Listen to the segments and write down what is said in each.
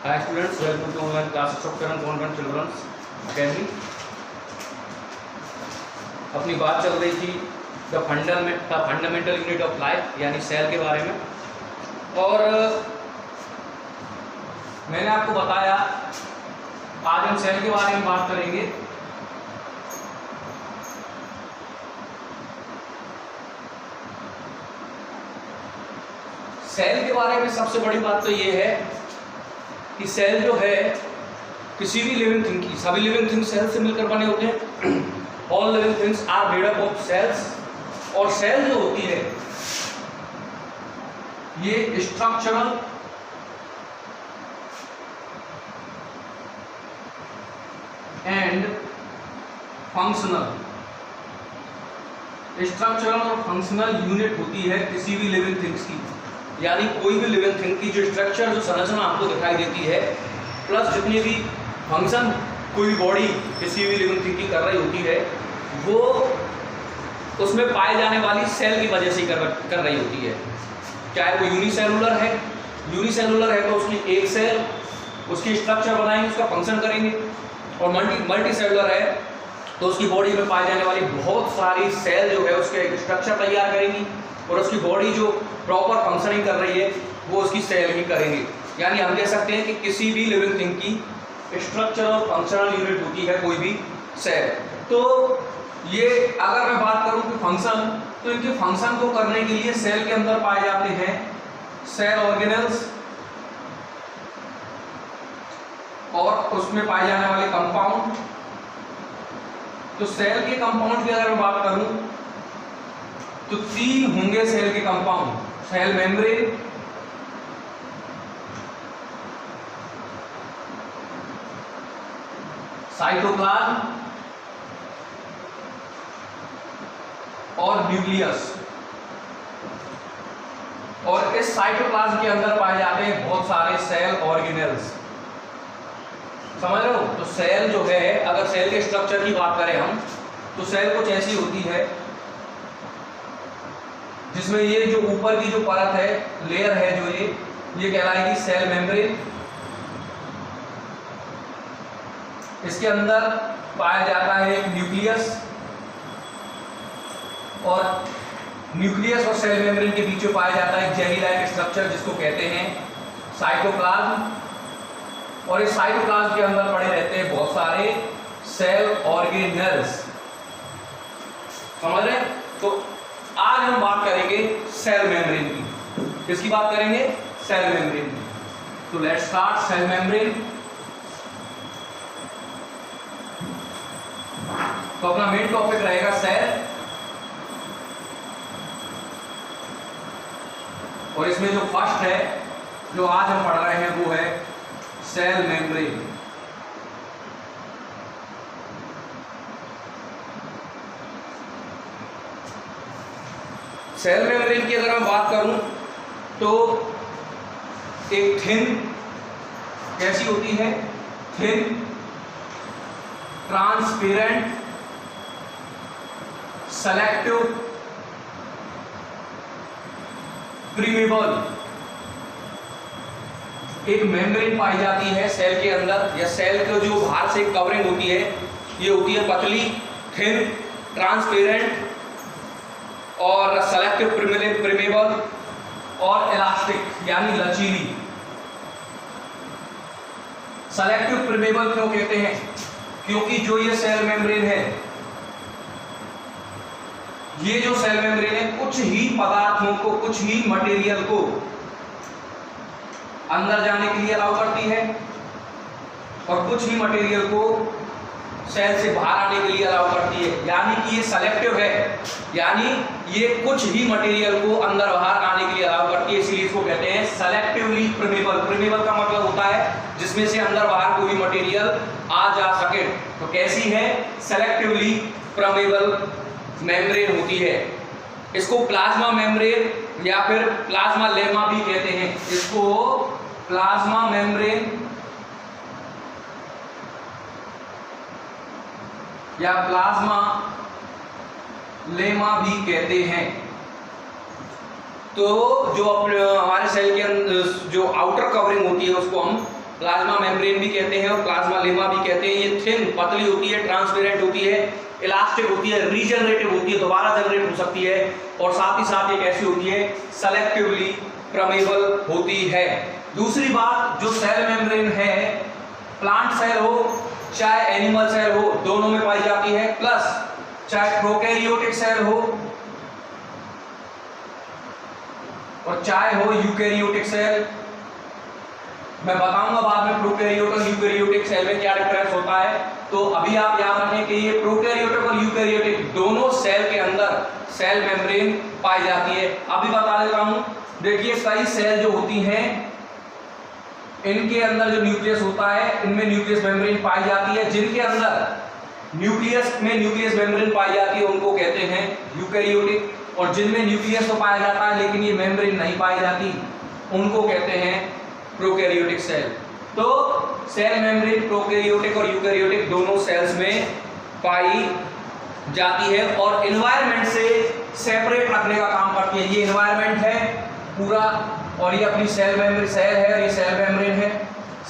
Hi students, welcome to online classes of Karan Convent Children's Academy. अपनी बात चल रही थी the fundamental unit of life यानी सेल के बारे में, और मैंने आपको बताया आज हम सेल के बारे में बात करेंगे। सेल के बारे में सबसे बड़ी बात तो ये है कि सेल जो है किसी भी लिविंग थिंग की, सभी लिविंग थिंग्स सेल से मिलकर बने होते हैं। All living things are made up of cells. और सेल जो होती है ये स्ट्रक्चरल एंड फंक्शनल, स्ट्रक्चरल और फंक्शनल यूनिट होती है किसी भी लिविंग थिंग्स की। यानी कोई भी लिविंग थिंग की जो स्ट्रक्चर, जो संरचना आपको दिखाई देती है, प्लस जितनी भी फंक्शन कोई भी बॉडी किसी भी लिविंग थिंग की कर रही होती है, वो उसमें पाए जाने वाली सेल की वजह से कर रही होती है। चाहे वो यूनिसेलुलर है तो उसकी एक सेल उसकी स्ट्रक्चर बनाएंगे, उसका फंक्शन करेंगे, और मल्टी सेलुलर है तो उसकी बॉडी में पाई जाने वाली बहुत सारी सेल जो है उसके एक स्ट्रक्चर तैयार करेंगी, और उसकी बॉडी जो प्रॉपर फंक्शनिंग कर रही है वो उसकी सेल ही करेंगे। यानी हम कह सकते हैं कि किसी भी लिविंग थिंग की स्ट्रक्चर और फंक्शनल यूनिट होती है कोई भी सेल। तो ये अगर मैं बात करूं कि फंक्शन, तो इनके फंक्शन को करने के लिए सेल के अंदर पाए जाते हैं सेल ऑर्गेनेल्स, और उसमें पाए जाने वाले कंपाउंड। तो सेल के कंपाउंड की अगर मैं बात करूं तो 3 होंगे सेल के कंपाउंड: सेल मेम्ब्रेन, साइटोप्लाज्म और न्यूक्लियस। और इस साइटोप्लाज्म के अंदर पाए जाते हैं बहुत सारे सेल ऑर्गेनेल्स। समझ रहे हो? तो सेल जो है, अगर सेल के स्ट्रक्चर की बात करें हम, तो सेल कुछ ऐसी होती है जिसमें ये जो ऊपर की जो परत है, लेयर है जो ये कहलाएगी सेल मेम्ब्रेन। इसके अंदर पाया जाता है एक न्यूक्लियस, और न्यूक्लियस और सेल मेम्ब्रेन के बीच में पाया जाता है एक जेली लाइक स्ट्रक्चर जिसको कहते हैं साइटोप्लाज्म। और इस साइटोप्लाज्म के अंदर पड़े रहते हैं बहुत सारे सेल ऑर्गेनेल्स। समझ रहे? तो आज हम बात करेंगे सेल मेम्ब्रेन की। किसकी बात करेंगे? सेल मेम्ब्रेन की। तो लेट्स स्टार्ट सेल मेम्ब्रेन। तो अपना मेन टॉपिक रहेगा सेल, और इसमें जो फर्स्ट है जो आज हम पढ़ रहे हैं वो है सेल मेम्ब्रेन। सेल मेम्ब्रेन की अगर मैं बात करूं तो एक थिन, कैसी होती है? थिन, ट्रांसपेरेंट, सेलेक्टिव, प्रीमेबल एक मेम्ब्रेन पाई जाती है सेल के अंदर, या सेल के जो बाहर से कवरिंग होती है ये होती है पतली, थिन, ट्रांसपेरेंट और सेलेक्टिव, प्रीमेबल और इलास्टिक यानी लचीली। सेलेक्टिव प्रीमेबल क्यों कहते हैं? क्योंकि जो ये सेल मेम्ब्रेन है, ये जो सेल मेम्ब्रेन है कुछ ही पदार्थों को, कुछ ही मटेरियल को अंदर जाने के लिए अलाउ करती है, और कुछ ही मटेरियल को सेल से बाहर आने के लिए अलाउ करती है। यानी कि ये सेलेक्टिव है, यानी ये कुछ ही मटेरियल को अंदर बाहर आने के लिए अलाउ करती है, इसीलिए इसको कहते हैं सेलेक्टिवली प्रीमेबल। प्रीमेबल का मतलब होता है जिसमें से अंदर बाहर कोई भी मटेरियल आ जा सके। तो कैसी है? सेलेक्टिवली प्रीमेबल मेम्ब्रेन होती है। इसको प्लाज्मा मेम्ब्रेन या फिर प्लाज्मा लेमा भी कहते हैं। इसको प्लाज्मा मेम्ब्रेन या प्लाज्मा लेमा भी कहते हैं। तो जो हमारे सेल के अंदर जो आउटर कवरिंग होती है उसको हम प्लाज्मा मेम्ब्रेन भी कहते हैं और प्लाज्मा लेमा भी कहते हैं। ये थिन पतली होती है, ट्रांसपेरेंट होती है, इलास्टिक होती है, रीजनरेटिव होती है, दोबारा जनरेट हो सकती है, और साथ ही साथ ये कैसी होती है, सेलेक्टिवली परमेबल होती है। दूसरी बात, जो सेल मेम्ब्रेन है, प्लांट सेल हो चाहे एनिमल सेल हो, दोनों में पाई जाती है, प्लस चाहे प्रोकैरियोटिक सेल हो और चाहे हो यूकैरियोटिक सेल। मैं बताऊंगा बाद में प्रोकैरियोटिक और यूकैरियोटिक सेल में क्या डिफरेंस होता है। तो अभी आप याद रखें कि ये प्रोकैरियोटिक और यूकैरियोटिक दोनों सेल के अंदर सेल मेम्ब्रेन पाई जाती है। अभी बता देता हूं, देखिए कई सेल जो होती हैं इनके अंदर जो न्यूक्लियस होता है, इनमें न्यूक्लियस मेम्ब्रेन पाई जाती है। जिनके अंदर न्यूक्लियस में न्यूक्लियस मेम्ब्रेन पाई जाती है उनको कहते हैं यूकैरियोटिक, और जिनमें न्यूक्लियस तो पाया जाता है लेकिन ये मेम्ब्रेन नहीं पाई जाती उनको कहते हैं प्रोकैरियोटिक सेल। तो सेल मेम्ब्रेन प्रोकैरियोटिक और यूकैरियोटिक दोनों सेल्स में पाई जाती है और एनवायरनमेंट से सेपरेट रखने का काम करती है। ये एनवायरनमेंट है पूरा और ये अपनी सेल मेम्ब्रेन सेल है और ये सेल मेम्ब्रेन है।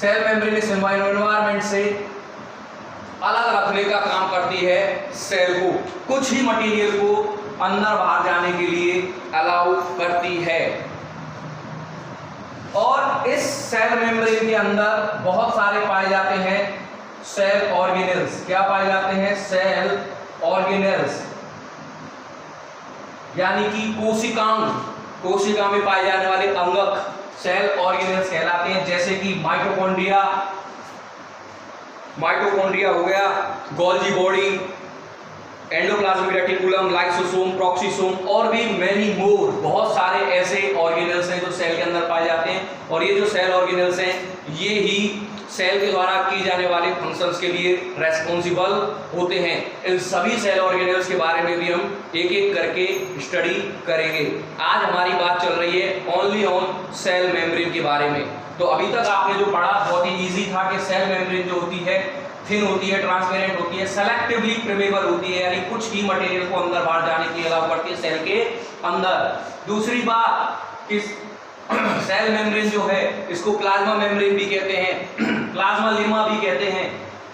सेल मेम्ब्रेन इस एनवायरनमेंट से अलग रखने का काम करती है सेल को, कुछ ही मटेरियल को अंदर बाहर जाने के लिए अलाउ करती है। और इस सेल मेम्ब्रेन के अंदर बहुत सारे पाए जाते हैं सेल ऑर्गेनेल्स। क्या पाए जाते हैं? सेल ऑर्गेनेल्स, यानी कि कोशिकांग, कोशिका में पाए जाने वाले अंगक सेल ऑर्गेनेल्स कहलाते हैं। जैसे कि माइटोकॉन्ड्रिया, माइटोकॉन्ड्रिया हो गया, Golgi body, endoplasmic reticulum, lysosome, peroxisome और भी मैनी मोर, बहुत सारे ऐसे ऑर्गेनेल्स हैं जो सेल के अंदर पाए जाते हैं। और ये जो सेल ऑर्गेनेल्स हैं ये ही सेल के द्वारा की जाने वाले फंक्शंस के लिए रेस्पॉन्सिबल होते हैं। इन सभी सेल ऑर्गेनेल्स के बारे में भी हम एक एक करके स्टडी करेंगे। आज हमारी बात चल रही है ओनली ऑन सेल मेम्ब्रेन के बारे में। तो अभी तक आपने जो पढ़ा बहुत ही इजी था कि सेल मेम्ब्रेन जो होती है थिन होती है, ट्रांसपेरेंट होती है, सेलेक्टिवली परमेबल होती है, यानी कुछ ही मटेरियल को अंदर बाहर जाने की अलाउ करती है सेल के अंदर। दूसरी बात, इस सेल मेम्ब्रेन जो है इसको प्लाज्मा मेम्ब्रेन भी कहते हैं, प्लाज्मा लेमा भी कहते हैं।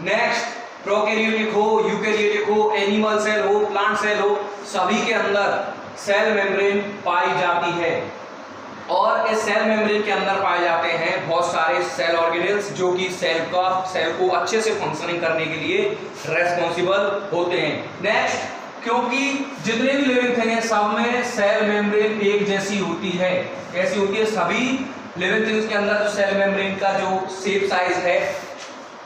नेक्स्ट, प्रोकैरियोटिक हो, यूकैरियोटिक हो, एनिमल सेल हो, प्लांट सेल हो, सभी के अंदर सेल मेम्ब्रेन पाई जाती है। और इस सेल मेम्ब्रेन के अंदर पाए जाते हैं बहुत सारे सेल ऑर्गेनेल्स जो कि सेल को अच्छे से फंक्शनिंग करने के लिए रेस्पॉन्सिबल होते हैं। नेक्स्ट, क्योंकि जितने भी लिविंग थिंग है सब में सेल मेम्ब्रेन एक जैसी होती है। कैसी होती है? सभी लिविंग थिंग्स के अंदर जो सेल मेम्ब्रेन का जो शेप साइज है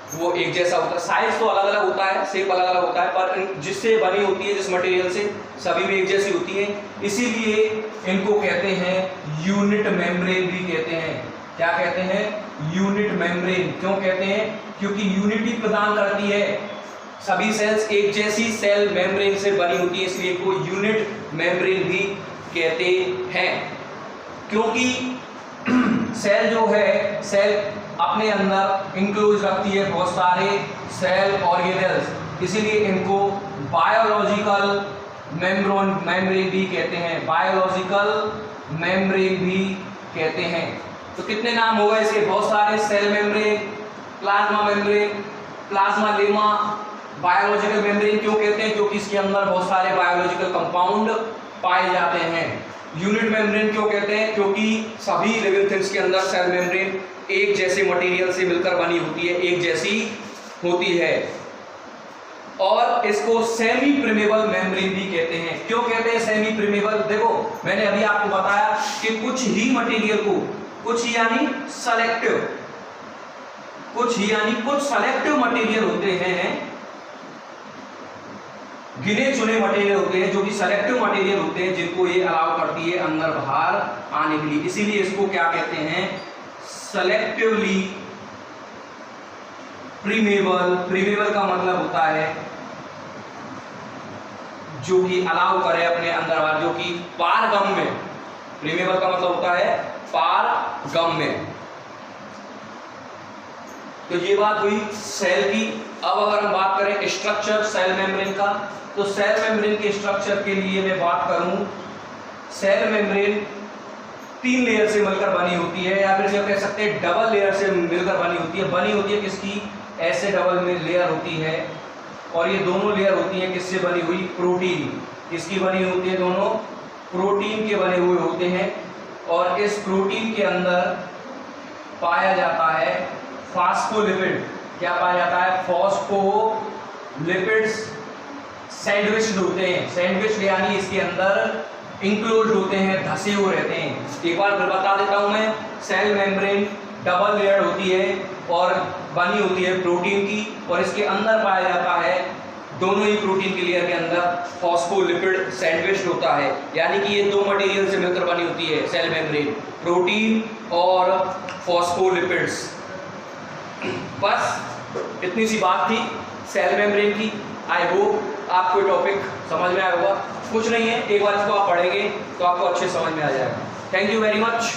वो एक जैसा होता है। साइज तो अलग अलग होता है, शेप अलग अलग होता है, पर जिससे बनी होती है, जिस मटेरियल से, सभी में एक जैसी होती है। इसीलिए इनको कहते हैं यूनिट मेम्ब्रेन भी कहते हैं। क्या कहते हैं? Unit membrane. क्यों कहते हैं? क्योंकि यूनिटी प्रदान करती है। सभी सेल्स एक जैसी सेल मेम्ब्रेन से बनी होती है, इसलिए इनको यूनिट मेम्ब्रेन भी कहते हैं। क्योंकि सेल जो है, सेल अपने अंदर इंक्लोज रखती है बहुत सारे सेल ऑर्गेनेल्स, इसीलिए इनको बायोलॉजिकल मेम्ब्रेन भी कहते हैं, बायोलॉजिकल मेम्ब्रेन भी कहते हैं। तो कितने नाम हो गए इसके? बहुत सारे, cell membrane, plasma membrane, plasmalemma, biological membrane. क्यों कहते हैं? क्योंकि इसके अंदर बहुत सारे बायोलॉजिकल कंपाउंड पाए जाते हैं। यूनिट मेम्ब्रेन क्यों कहते हैं? क्योंकि सभी लिविंग थिंग्स के अंदर सेल मेम्ब्रेन एक जैसे मटेरियल से मिलकर बनी होती है, एक जैसी होती है। और इसको सेमी परमेबल मेम्ब्रेन भी कहते हैं। क्यों कहते हैं सेमी परमेबल? देखो, मैंने अभी आपको बताया कि कुछ ही मटेरियल को, कुछ ही यानी सेलेक्टिव, कुछ ही यानी कुछ सेलेक्टिव मटेरियल होते हैं, गिने चुने मटेरियल होते हैं जो कि सेलेक्टिव मटेरियल होते हैं, जिनको ये अलाउ करती है अंदर बाहर आने के लिए। इसीलिए इसको क्या कहते हैं? Selectively permeable. परमेबल का मतलब होता है जो कि अलाउ करे अपने अंदर बाहर, जो कि पारगम्य। परमेबल का मतलब होता है पारगम्य। तो ये बात हुई सेल की। अब अगर हम बात करें स्ट्रक्चर सेल मेम्ब्रेन का, तो सेल मेम्ब्रेन के स्ट्रक्चर के लिए मैं बात करूं, सेल मेम्ब्रेन 3 लेयर से मिलकर बनी होती है, या फिर जो कह सकते हैं डबल लेयर से मिलकर बनी होती है किसकी, ऐसे डबल में लेयर होती है। और ये दोनों लेयर होती है किससे बनी हुई, प्रोटीन। किसकी बनी होती है, दोनों प्रोटीन के बने हुए होते हैं। और इस प्रोटीन के अंदर पाया जाता है फास्फोलिपिड। क्या पाया जाता है, फॉस्फोलिपिड्स सैंडविच्ड होते हैं। सैंडविच यानी इसके अंदर इंक्लोज होते हैं, धसे हुए रहते हैं। एक बार फिर बता देता हूं मैं, सेल मेम्ब्रेन डबल लेयर होती है और बनी होती है प्रोटीन की, और इसके अंदर पाया जाता है, दोनों ही प्रोटीन की लेयर के अंदर फॉस्फोलिपिड सैंडविच्ड होता है। यानी कि ये दो मटेरियल से मिलकर बनी होती है सेल मेम्ब्रेन, प्रोटीन और फॉस्फोलिपिड्स। बस इतनी सी बात थी सेल मेम्ब्रेन की। आई होप आपको टॉपिक समझ में आया होगा। कुछ नहीं है, एक बार इसको आप पढ़ेंगे तो आपको अच्छे समझ में आ जाएगा। Thank you very much.